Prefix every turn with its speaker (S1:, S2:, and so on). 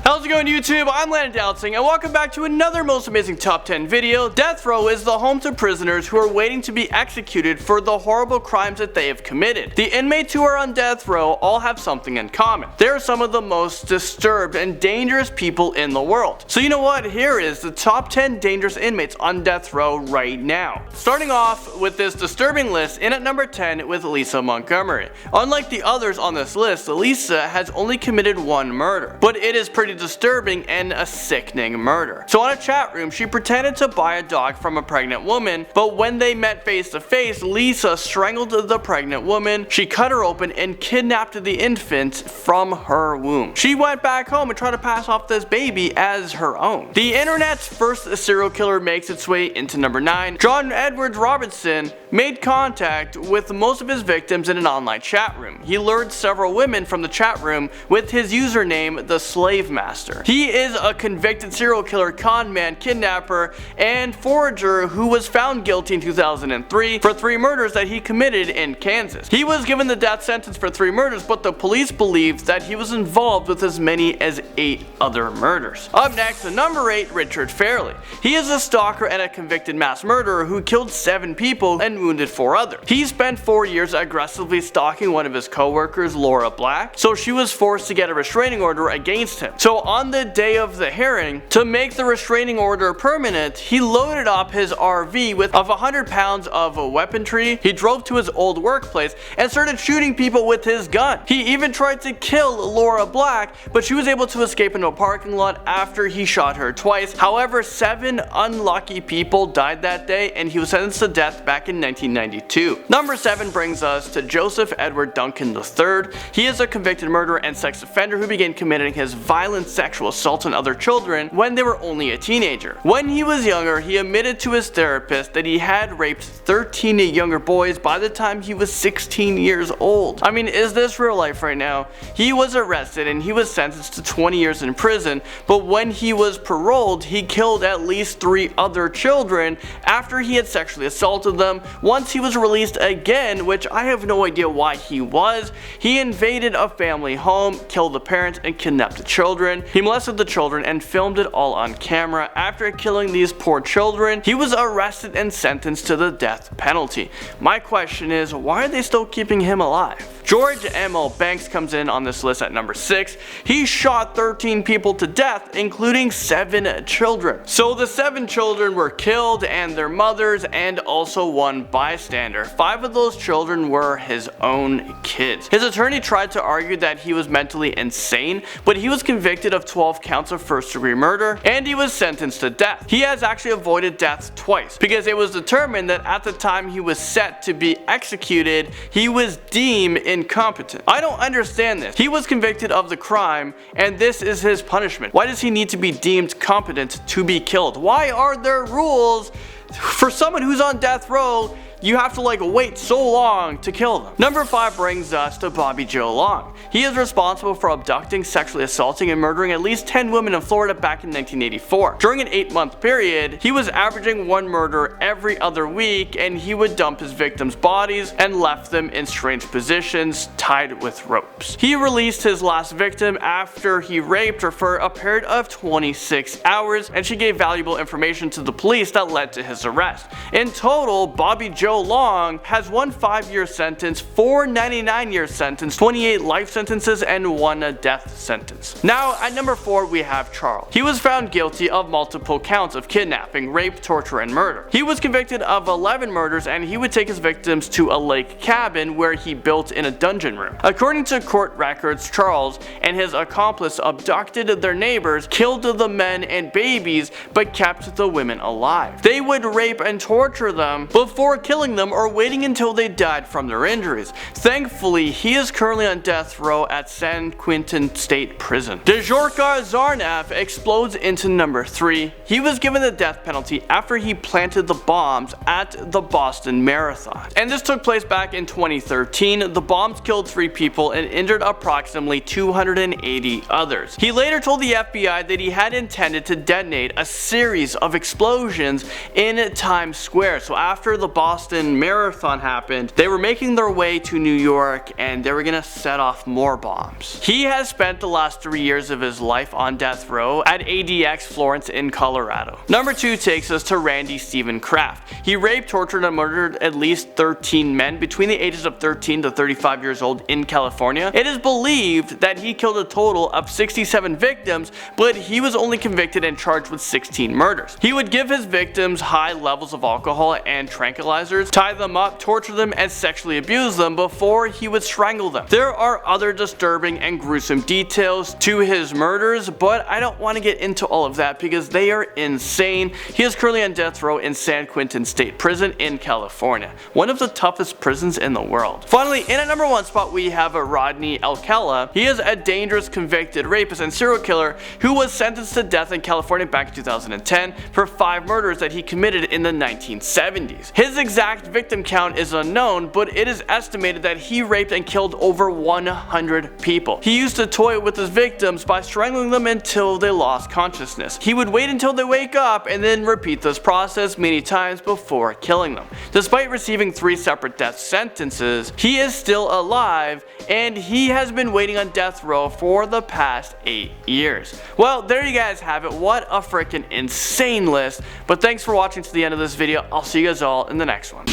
S1: How's it going, YouTube? I'm Landon Dowsing, and welcome back to another most amazing top 10 video. Death row is the home to prisoners who are waiting to be executed for the horrible crimes that they have committed. The inmates who are on death row all have something in common. They are some of the most disturbed and dangerous people in the world. So you know what? Here is the top 10 dangerous inmates on death row right now. Starting off with this disturbing list, in at number 10 with Lisa Montgomery. Unlike the others on this list, Lisa has only committed one murder, but it is pretty disturbing and a sickening murder. So on a chat room, she pretended to buy a dog from a pregnant woman, but when they met face to face, Lisa strangled the pregnant woman, she cut her open and kidnapped the infant from her womb. She went back home and tried to pass off this baby as her own. The internet's first serial killer makes its way into number 9. John Edwards Robinson made contact with most of his victims in an online chat room. He lured several women from the chat room with his username, the Slave Master. He is a convicted serial killer, con man, kidnapper, and forager who was found guilty in 2003 for 3 murders that he committed in Kansas. He was given the death sentence for 3 murders, but the police believed that he was involved with as many as 8 other murders. Up next, at number 8, Richard Fairley. He is a stalker and a convicted mass murderer who killed 7 people and wounded 4 others. He spent 4 years aggressively stalking one of his co-workers, Laura Black, so she was forced to get a restraining order against him. So on the day of the hearing, to make the restraining order permanent, he loaded up his RV with 100 pounds of weaponry. He drove to his old workplace and started shooting people with his gun. He even tried to kill Laura Black, but she was able to escape into a parking lot after he shot her twice. However, 7 unlucky people died that day, and he was sentenced to death back in 1992. Number 7 brings us to Joseph Edward Duncan III. He is a convicted murderer and sex offender who began committing his violent sexual assaults on other children when they were only a teenager. When he was younger, he admitted to his therapist that he had raped 13 younger boys by the time he was 16 years old. I mean, is this real life right now? He was arrested and he was sentenced to 20 years in prison, but when he was paroled, he killed at least 3 other children after he had sexually assaulted them. Once he was released again, which I have no idea why he was, he invaded a family home, killed the parents, and kidnapped the children. He molested the children and filmed it all on camera. After killing these poor children, he was arrested and sentenced to the death penalty. My question is, why are they still keeping him alive? George M.L. Banks comes in on this list at number 6. He shot 13 people to death, including 7 children. So the 7 children were killed and their mothers and also 1 bystander. 5 of those children were his own kids. His attorney tried to argue that he was mentally insane, but he was convicted of 12 counts of first-degree murder and he was sentenced to death. He has actually avoided death twice because it was determined that at the time he was set to be executed, he was deemed incompetent. I don't understand this. He was convicted of the crime and this is his punishment. Why does he need to be deemed competent to be killed? Why are there rules for someone who's on death row? You have to wait so long to kill them. Number 5 brings us to Bobby Joe Long. He is responsible for abducting, sexually assaulting, and murdering at least 10 women in Florida back in 1984. During an 8-month period, he was averaging 1 murder every other week, and he would dump his victims' bodies and left them in strange positions, tied with ropes. He released his last victim after he raped her for a period of 26 hours, and she gave valuable information to the police that led to his arrest. In total, Bobby Joe Long has 1 5-year sentence, 4 99-year sentence, 28 life sentences, and 1 death sentence. Now at number 4 we have Charles. He was found guilty of multiple counts of kidnapping, rape, torture, and murder. He was convicted of 11 murders and he would take his victims to a lake cabin where he built in a dungeon room. According to court records, Charles and his accomplice abducted their neighbors, killed the men and babies, but kept the women alive. They would rape and torture them before killing them or waiting until they died from their injuries. Thankfully, he is currently on death row at San Quentin State Prison. Djorkaeff Tsarnaev explodes into number 3. He was given the death penalty after he planted the bombs at the Boston Marathon. And this took place back in 2013. The bombs killed 3 people and injured approximately 280 others. He later told the FBI that he had intended to detonate a series of explosions in Times Square. So after the Boston Boston Marathon happened, they were making their way to New York and they were gonna set off more bombs. He has spent the last 3 years of his life on death row at ADX Florence in Colorado. Number 2 takes us to Randy Stephen Kraft. He raped, tortured, and murdered at least 13 men between the ages of 13 to 35 years old in California. It is believed that he killed a total of 67 victims, but he was only convicted and charged with 16 murders. He would give his victims high levels of alcohol and tranquilizers, tie them up, torture them, and sexually abuse them before he would strangle them. There are other disturbing and gruesome details to his murders, but I don't want to get into all of that because they are insane. He is currently on death row in San Quentin State Prison in California, one of the toughest prisons in the world. Finally, in at number 1 spot we have Rodney Alcala. He is a dangerous convicted rapist and serial killer who was sentenced to death in California back in 2010 for 5 murders that he committed in the 1970s. His exact victim count is unknown, but it is estimated that he raped and killed over 100 people. He used to toy with his victims by strangling them until they lost consciousness. He would wait until they wake up and then repeat this process many times before killing them. Despite receiving 3 separate death sentences, he is still alive and he has been waiting on death row for the past 8 years. Well, there you guys have it. What a freaking insane list. But thanks for watching to the end of this video. I'll see you guys all in the next one.